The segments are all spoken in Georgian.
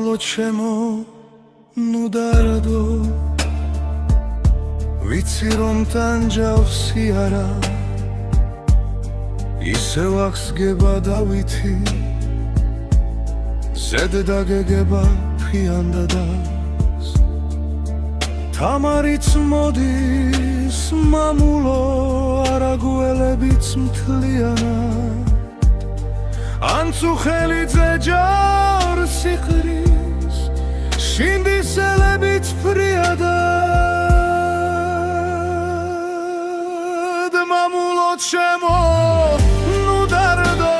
მამულო ჩემო ნუ დარდო ვიცი რომ ტანჯავსი არა ისევ აღსგება დავითი ზედ დაგეგება ფიანდადას თამარიც მოდის მამულო არა გველებიც მთლიანად ანცუხელიძე ჯარ სიყრის შინდისელებიც ფრიადად მამულო ჩემო ნუ დარდო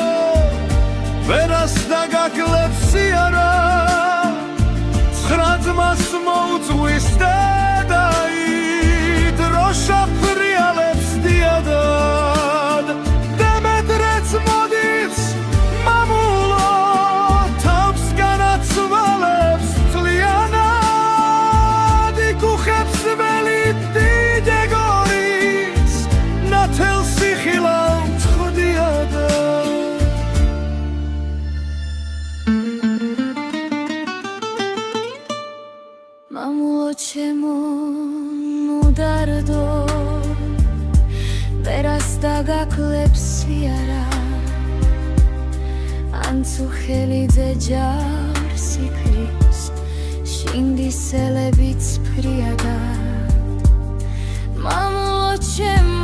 ვერას დაგაკლებს სიარა ცხრა ძმას მოუძღვის დედაი დროშა ფრიალებს დიადად დემეტრეც მოდის მამულო თავს განაცვალებს მთლიანად იკუხებს ველი დიდე გორის ნათელ სიხილავთ ხდიადად მამულო ჩემო ნუ დარდო ვერას დაგაკლებს სიარა ანცუხელიძე ჯარ სიქრის შინდისელებიც ფრიადად მამულო ჩემო